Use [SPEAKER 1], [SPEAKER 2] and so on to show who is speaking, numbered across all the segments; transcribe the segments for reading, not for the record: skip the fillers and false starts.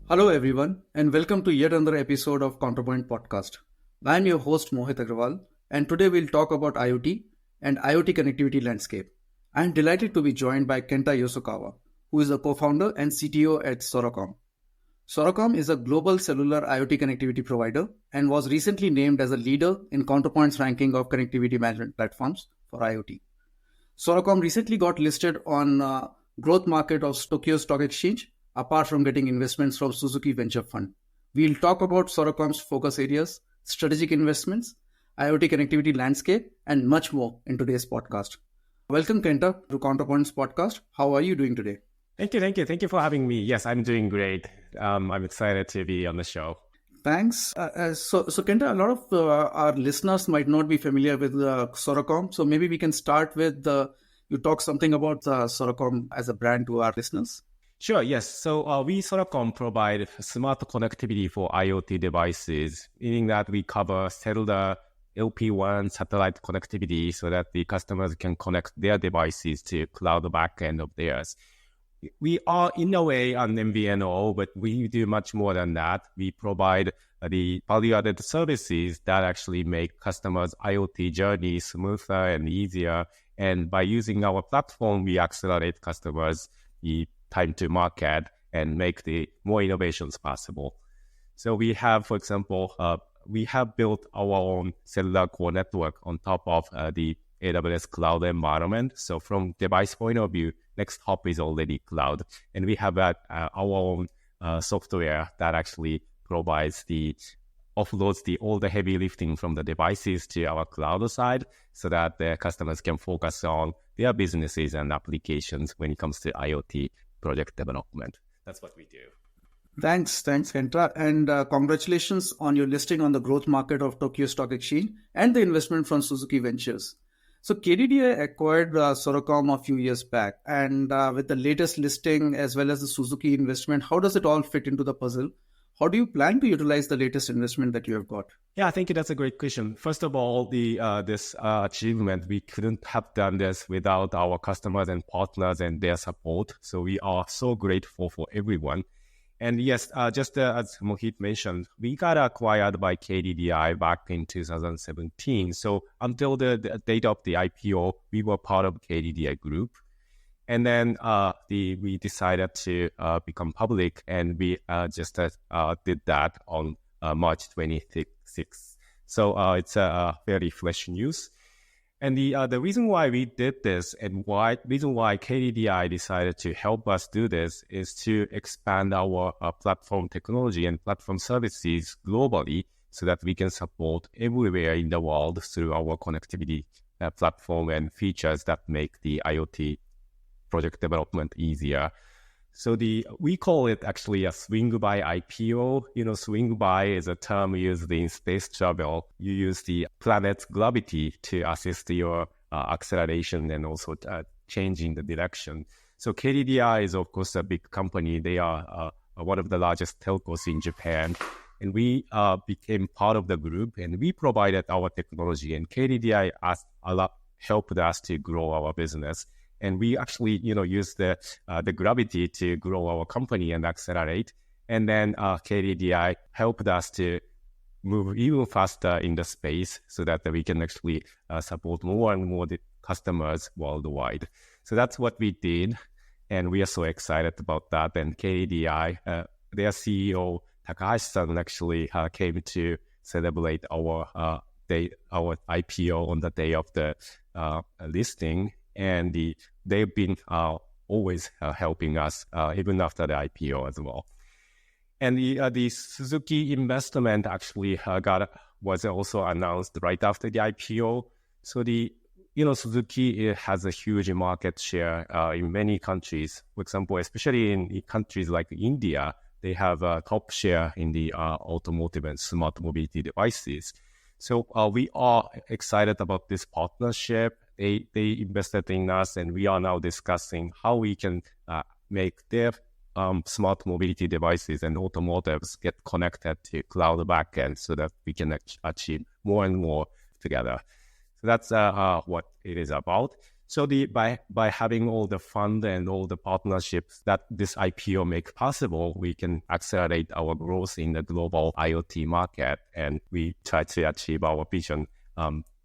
[SPEAKER 1] Hello, everyone, and welcome to yet another episode of Counterpoint Podcast. I'm your host, Mohit Agrawal, and today we'll talk about IoT and IoT connectivity landscape. I'm delighted to be joined by Kenta Yasukawa, who is the co-founder and CTO at Soracom. Soracom is a global cellular IoT connectivity provider and was recently named as a leader in Counterpoint's ranking of connectivity management platforms for IoT. Soracom recently got listed on growth market of Tokyo Stock Exchange, apart from getting investments from Suzuki Venture Fund. We'll talk about Soracom's focus areas, strategic investments, IoT connectivity landscape, and much more in today's podcast. Welcome, Kenta, to Counterpoint's podcast. How are you doing today?
[SPEAKER 2] Thank you for having me. Yes, I'm doing great. I'm excited to be on the show.
[SPEAKER 1] Thanks. So Kenta, a lot of our listeners might not be familiar with Soracom. So maybe we can start with you talk something about Soracom as a brand to our listeners.
[SPEAKER 2] Sure, yes. So we Soracom provide smart connectivity for IoT devices, meaning that we cover cellular, LP1 satellite connectivity so that the customers can connect their devices to cloud backend of theirs. We are in a way an MVNO, but we do much more than that. We provide the value-added services that actually make customers' IoT journey smoother and easier. And by using our platform, we accelerate customers' the time to market and make the more innovations possible. So we have, for example, we have built our own cellular core network on top of the AWS cloud environment. So from device point of view, next hop is already cloud. And we have our own software that actually offloads all the heavy lifting from the devices to our cloud side so that the customers can focus on their businesses and applications when it comes to IoT project development. That's what we do.
[SPEAKER 1] Thanks, Kenta. And congratulations on your listing on the growth market of Tokyo Stock Exchange and the investment from Suzuki Ventures. So KDDI acquired Soracom a few years back. And with the latest listing as well as the Suzuki investment, how does it all fit into the puzzle? How do you plan to utilize the latest investment that you have got?
[SPEAKER 2] Yeah, I think that's a great question. First of all, this achievement, we couldn't have done this without our customers and partners and their support. So we are so grateful for everyone. And yes, just as Mohit mentioned, we got acquired by KDDI back in 2017. So until the date of the IPO, we were part of KDDI group. And then we decided to become public, and we just did that on March 26th. So it's a very fresh news. And the reason why we did this and reason why KDDI decided to help us do this is to expand our platform technology and platform services globally so that we can support everywhere in the world through our connectivity platform and features that make the IoT project development easier. So we call it actually a swing by IPO. Swing by is a term used in space travel. You use the planet's gravity to assist your acceleration and also changing the direction. So KDDI is, of course, a big company. They are one of the largest telcos in Japan. And we became part of the group, and we provided our technology. And KDDI helped us to grow our business. And we actually, use the gravity to grow our company and accelerate. And then KDDI helped us to move even faster in the space so that we can actually support more and more customers worldwide. So that's what we did. And we are so excited about that. And KDDI, their CEO, Takahashi-san, actually came to celebrate our IPO on the day of the listing. And they've been always helping us, even after the IPO as well. And the Suzuki investment actually was also announced right after the IPO. So Suzuki has a huge market share in many countries. For example, especially in countries like India, they have a top share in the automotive and smart mobility devices. So we are excited about this partnership. They invested in us, and we are now discussing how we can make their smart mobility devices and automotives get connected to cloud backend so that we can achieve more and more together. So that's what it is about. So by having all the fund and all the partnerships that this IPO make possible, we can accelerate our growth in the global IoT market, and we try to achieve our vision,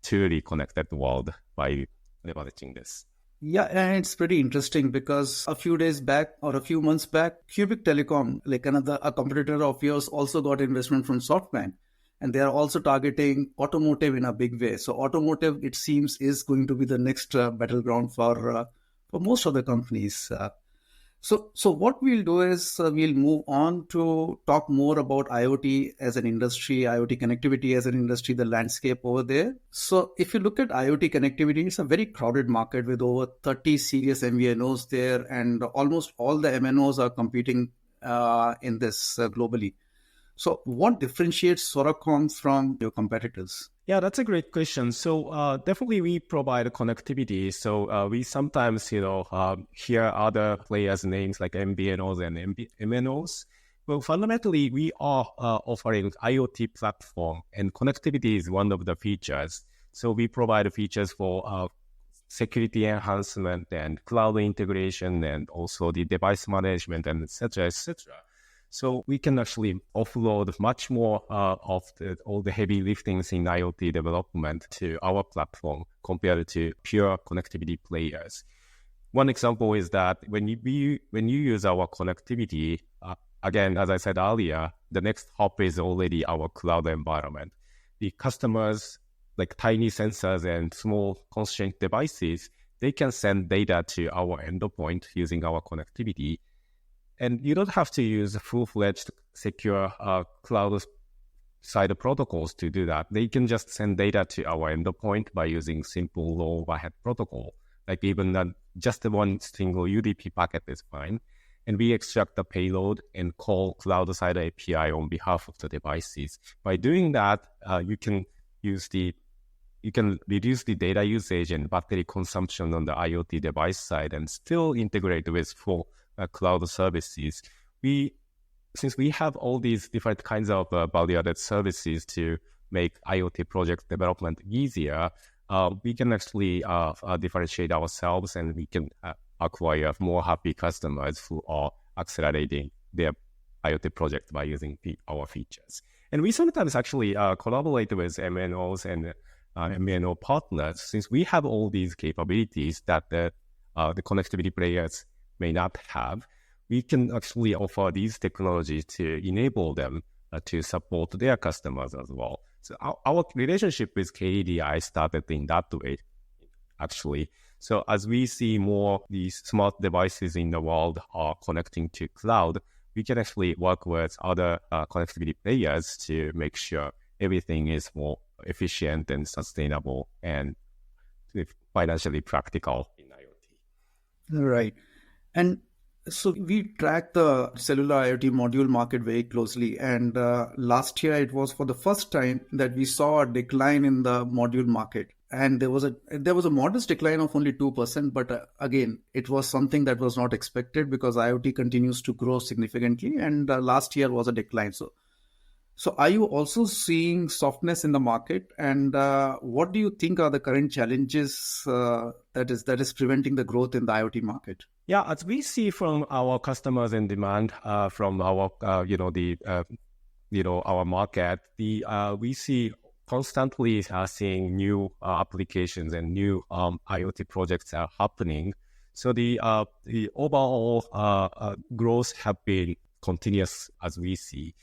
[SPEAKER 2] truly connected world by leveraging this.
[SPEAKER 1] Yeah, and it's pretty interesting because a few days back or a few months back, Cubic Telecom, like a competitor of yours, also got investment from SoftBank. And they are also targeting automotive in a big way. So automotive, it seems, is going to be the next battleground for most of the companies. So what we'll do is we'll move on to talk more about IoT as an industry, IoT connectivity as an industry, the landscape over there. So if you look at IoT connectivity, it's a very crowded market with over 30 serious MVNOs there, and almost all the MNOs are competing in this globally. So what differentiates Soracom from your competitors?
[SPEAKER 2] Yeah, that's a great question. So definitely we provide connectivity. So we sometimes, hear other players' names like MVNOs and MNOs. Well, fundamentally, we are offering IoT platform, and connectivity is one of the features. So we provide features for security enhancement and cloud integration, and also the device management, and et cetera, et cetera. So we can actually offload much more of all the heavy liftings in IoT development to our platform compared to pure connectivity players. One example is that when you use our connectivity, again, as I said earlier, the next hop is already our cloud environment. The customers, like tiny sensors and small constraint devices, they can send data to our endpoint using our connectivity. And you don't have to use full-fledged secure cloud-side protocols to do that. They can just send data to our endpoint by using simple low-overhead protocol. Like even just one single UDP packet is fine. And we extract the payload and call cloud-side API on behalf of the devices. By doing that, you can reduce the data usage and battery consumption on the IoT device side and still integrate with full cloud services. Since we have all these different kinds of value-added services to make IoT project development easier, we can actually differentiate ourselves, and we can acquire more happy customers who are accelerating their IoT project by using our features. And we sometimes actually collaborate with MNOs and MNO partners, since we have all these capabilities that the connectivity players may not have. We can actually offer these technologies to enable them to support their customers as well. So our relationship with KDDI started in that way, actually. So as we see more these smart devices in the world are connecting to cloud, we can actually work with other connectivity players to make sure everything is more efficient and sustainable and financially practical in IoT.
[SPEAKER 1] Right. And so we track the cellular IoT module market very closely. And last year, it was for the first time that we saw a decline in the module market. And there was a modest decline of only 2%. But again, it was something that was not expected because IoT continues to grow significantly. And last year was a decline. So are you also seeing softness in the market? And what do you think are the current challenges that is preventing the growth in the IoT market?
[SPEAKER 2] Yeah, as we see from our customers and demand from our our market, we see constantly seeing new applications and new IoT projects are happening. So the overall growth have been continuous as we see.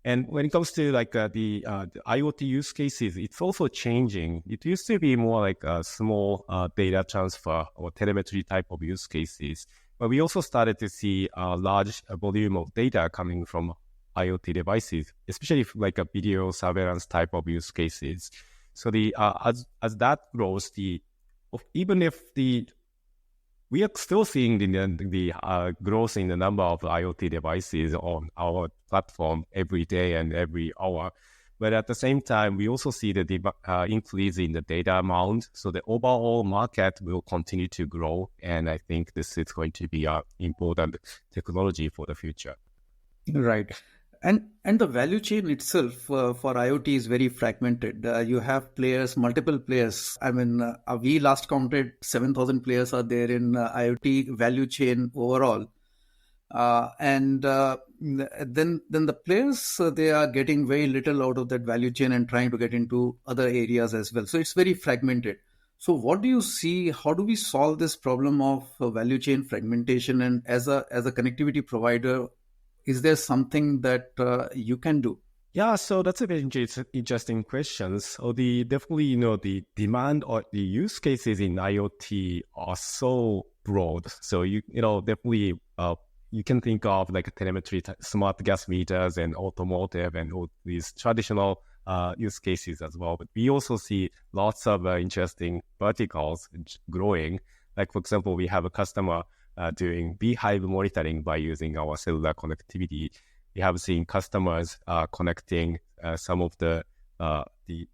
[SPEAKER 2] And when it comes to the IoT use cases, it's also changing. It used to be more like a small data transfer or telemetry type of use cases, but we also started to see a large volume of data coming from IoT devices, especially like a video surveillance type of use cases. So as that grows, even if we are still seeing the growth in the number of IoT devices on our platform every day and every hour. But at the same time, we also see the increase in the data amount. So the overall market will continue to grow. And I think this is going to be an important technology for the future.
[SPEAKER 1] Right. And the value chain itself for IoT is very fragmented. You have players, multiple players. I mean, we last counted 7,000 players are there in IoT value chain overall. And then the players, they are getting very little out of that value chain and trying to get into other areas as well. So it's very fragmented. So what do you see? How do we solve this problem of value chain fragmentation? And as a connectivity provider, is there something that you can do?
[SPEAKER 2] Yeah, so that's a very interesting question. So definitely, the demand or the use cases in IoT are so broad. So definitely, you can think of like telemetry, smart gas meters, and automotive, and all these traditional use cases as well. But we also see lots of interesting verticals growing. Like, for example, we have a customer doing beehive monitoring by using our cellular connectivity. We have seen customers connecting some of the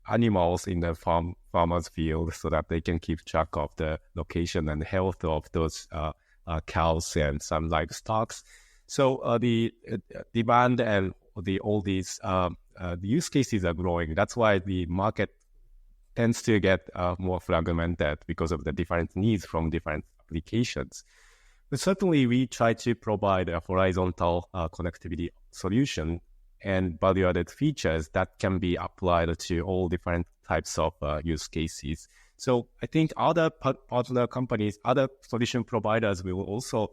[SPEAKER 2] animals in the farmer's field so that they can keep track of the location and health of those cows and some livestock. So the demand and all these the use cases are growing. That's why the market tends to get more fragmented because of the different needs from different applications. But certainly, we try to provide a horizontal connectivity solution and value-added features that can be applied to all different types of use cases. So I think other partner companies, other solution providers will also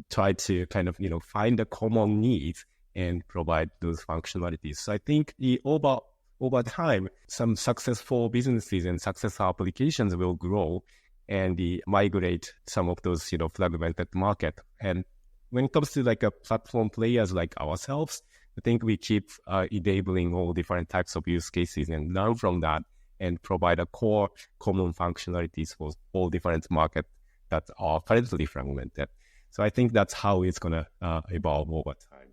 [SPEAKER 2] try to kind of find the common needs and provide those functionalities. So I think over time, some successful businesses and successful applications will grow and migrate some of those fragmented market. And when it comes to like a platform players like ourselves, I think we keep enabling all different types of use cases and learn from that and provide a core common functionalities for all different markets that are currently fragmented. So I think that's how it's going to evolve over time.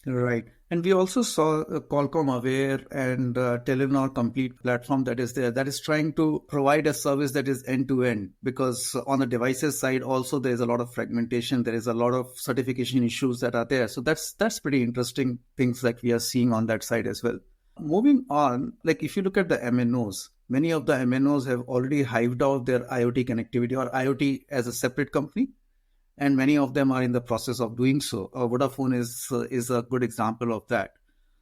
[SPEAKER 1] Right. And we also saw Qualcomm Aware and Telenor Complete platform that is there, that is trying to provide a service that is end-to-end, because on the devices side also there is a lot of fragmentation. There is a lot of certification issues that are there. So that's pretty interesting things that we are seeing on that side as well. Moving on, like if you look at the MNOs, many of the MNOs have already hived out their IoT connectivity or IoT as a separate company. And many of them are in the process of doing so. Vodafone is a good example of that.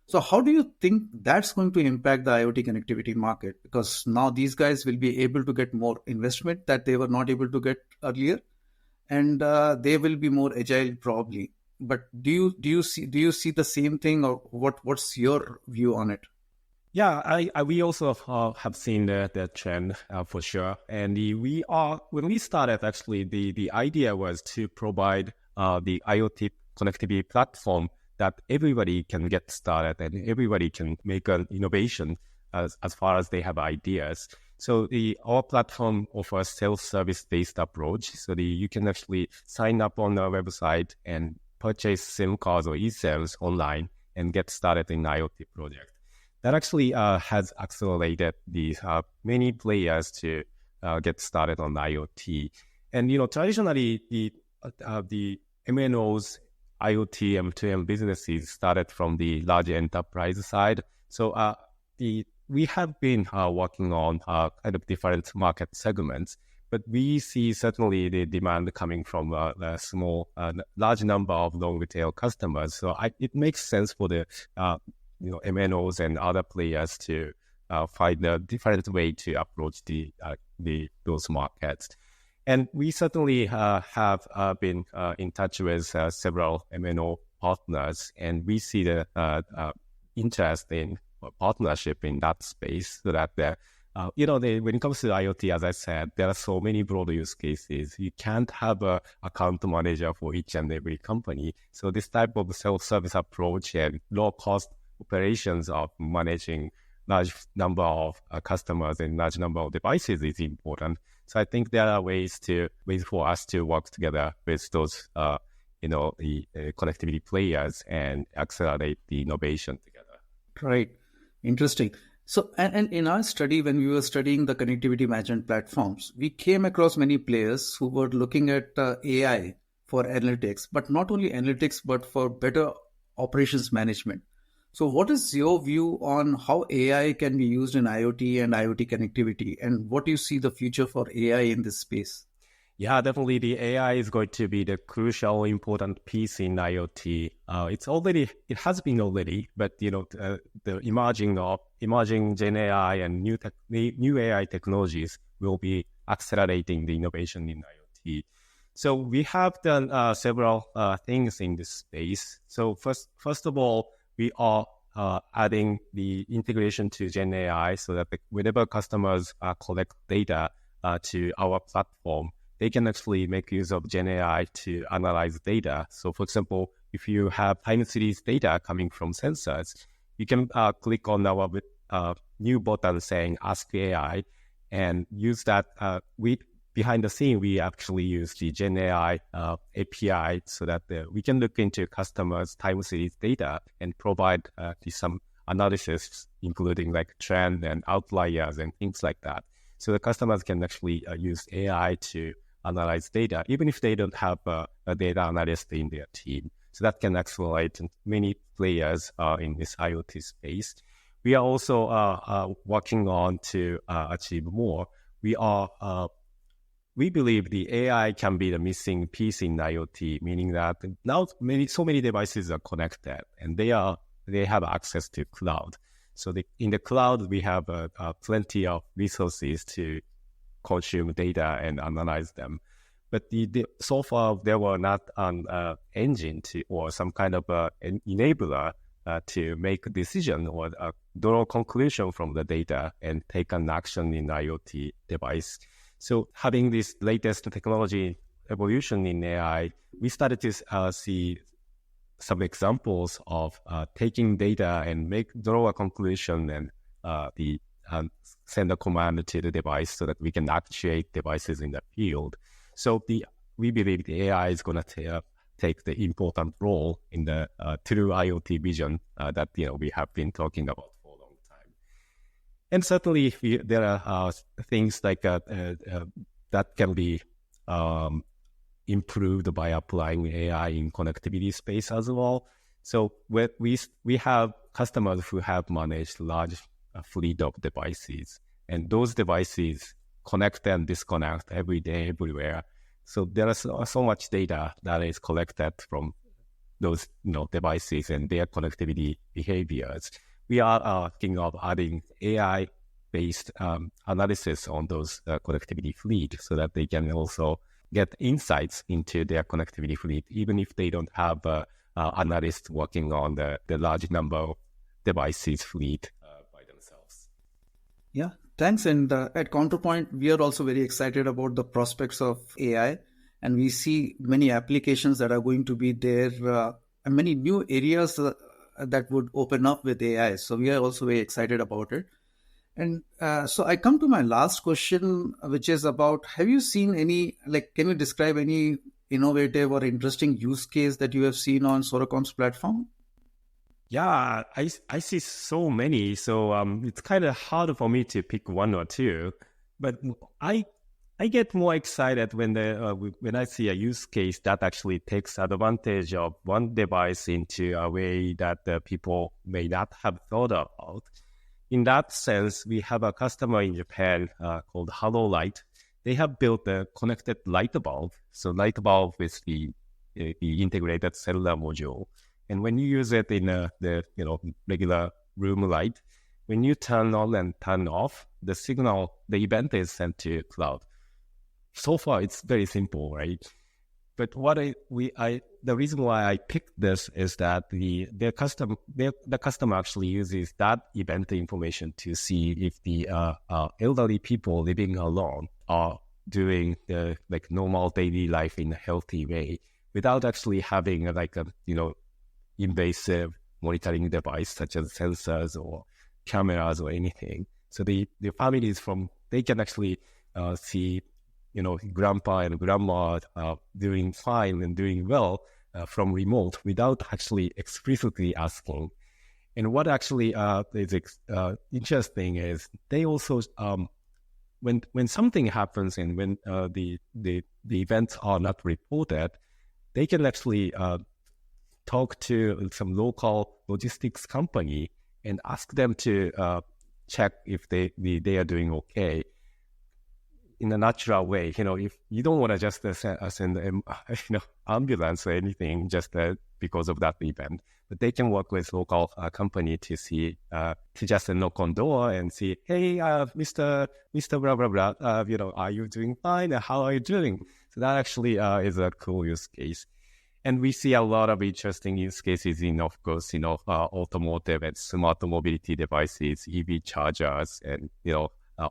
[SPEAKER 1] So how do you think that's going to impact the IoT connectivity market? Because now these guys will be able to get more investment that they were not able to get earlier, and they will be more agile probably. But do you see the same thing, or what's your view on it?
[SPEAKER 2] Yeah, we also have seen the trend for sure. And when we started, actually, the idea was to provide the IoT connectivity platform that everybody can get started and everybody can make an innovation as far as they have ideas. So our platform offers self-service based approach. So you can actually sign up on our website and purchase SIM cards or eSIMs online and get started in IoT project. That actually has accelerated the many players to get started on IoT. And traditionally the MNOs, IoT, M2M businesses started from the large enterprise side. So we have been working on kind of different market segments, but we see certainly the demand coming from a large number of long tail customers. So it makes sense for the MNOs and other players to find a different way to approach those markets. And we certainly have been in touch with several MNO partners, and we see the interest in partnership in that space, so that when it comes to IoT, as I said, there are so many broad use cases. You can't have a account manager for each and every company. So this type of self-service approach and low-cost operations of managing large number of customers and large number of devices is important. So I think there are ways for us to work together with those, the connectivity players and accelerate the innovation together.
[SPEAKER 1] Right. Interesting. So, and in our study, when we were studying the connectivity management platforms, we came across many players who were looking at AI for analytics, but not only analytics, but for better operations management. So what is your view on how AI can be used in IoT and IoT connectivity, and what do you see the future for AI in this space?
[SPEAKER 2] Yeah, definitely the AI is going to be the crucial, important piece in IoT. It has been already, but the emerging Gen AI and new AI technologies will be accelerating the innovation in IoT. So we have done several things in this space. So first of all, we are adding the integration to Gen AI so that whenever customers collect data to our platform, they can actually make use of Gen AI to analyze data. So for example, if you have time series data coming from sensors, you can click on our new button saying Ask AI and use that. Behind the scene, we actually use the Gen AI API so that we can look into customers' time series data and provide some analysis, including like trend and outliers and things like that. So the customers can actually use AI to analyze data, even if they don't have a data analyst in their team. So that can accelerate many players in this IoT space. We are also working on to achieve more. We believe the AI can be the missing piece in IoT, meaning that now so many devices are connected and they have access to cloud. So in the cloud, we have plenty of resources to consume data and analyze them. But so far, there were not an engine or some kind of an enabler to make a decision or draw a conclusion from the data and take an action in IoT device. So having this latest technology evolution in AI, we started to see some examples of taking data and draw a conclusion and send a command to the device so that we can actuate devices in the field. So we believe the AI is going to take the important role in the true IoT vision that we have been talking about for a long time. And certainly there are things like that can be improved by applying AI in connectivity space as well. So we have customers who have managed large fleet of devices, and those devices connect and disconnect every day, everywhere. So there is so much data that is collected from those devices and their connectivity behaviors. We are thinking of adding AI-based analysis on those connectivity fleet so that they can also get insights into their connectivity fleet, even if they don't have analysts working on the large number of devices fleet by themselves.
[SPEAKER 1] Yeah, thanks. And at Counterpoint, we are also very excited about the prospects of AI. And we see many applications that are going to be there and many new areas that would open up with AI. So we are also very excited about it. And so I come to my last question, which is about, have you seen can you describe any innovative or interesting use case that you have seen on Soracom's platform?
[SPEAKER 2] Yeah, I see so many. So it's kind of hard for me to pick one or two. But I get more excited when I see a use case that actually takes advantage of one device into a way that people may not have thought about. In that sense, we have a customer in Japan called Hello Light. They have built a connected light bulb. So light bulb is the integrated cellular module. And when you use it in the regular room light, when you turn on and turn off, the event is sent to cloud. So far, it's very simple, right? But the reason why I picked this is that the customer actually uses that event information to see if the elderly people living alone are doing the normal daily life in a healthy way without actually having invasive monitoring device such as sensors or cameras or anything. So the families they can actually see grandpa and grandma doing fine and doing well from remote without actually explicitly asking. And what actually is interesting is they also when something happens and when the events are not reported, they can actually talk to some local logistics company and ask them to check if they are doing okay in a natural way. If you don't want to just send ambulance or anything just because of that event, but they can work with local company to see, to just knock on door and see, hey, Mr. blah, blah, blah, are you doing fine? How are you doing? So that actually is a cool use case. And we see a lot of interesting use cases in, of course, automotive and smart mobility devices, EV chargers, and,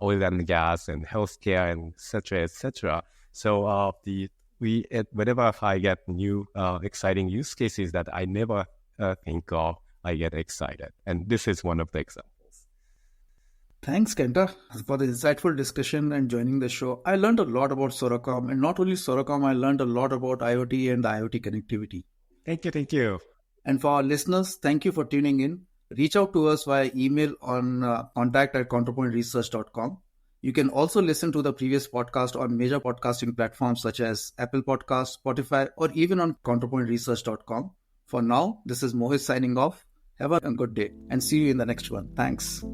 [SPEAKER 2] oil and gas and healthcare and et cetera, et cetera. So whenever I get new exciting use cases that I never think of, I get excited. And this is one of the examples.
[SPEAKER 1] Thanks, Kenta, for the insightful discussion and joining the show. I learned a lot about Soracom, and not only Soracom, I learned a lot about IoT and the IoT connectivity.
[SPEAKER 2] Thank you.
[SPEAKER 1] And for our listeners, thank you for tuning in. Reach out to us via email on contact@counterpointresearch.com. You can also listen to the previous podcast on major podcasting platforms such as Apple Podcasts, Spotify, or even on counterpointresearch.com. For now, this is Mohit signing off. Have a good day and see you in the next one. Thanks.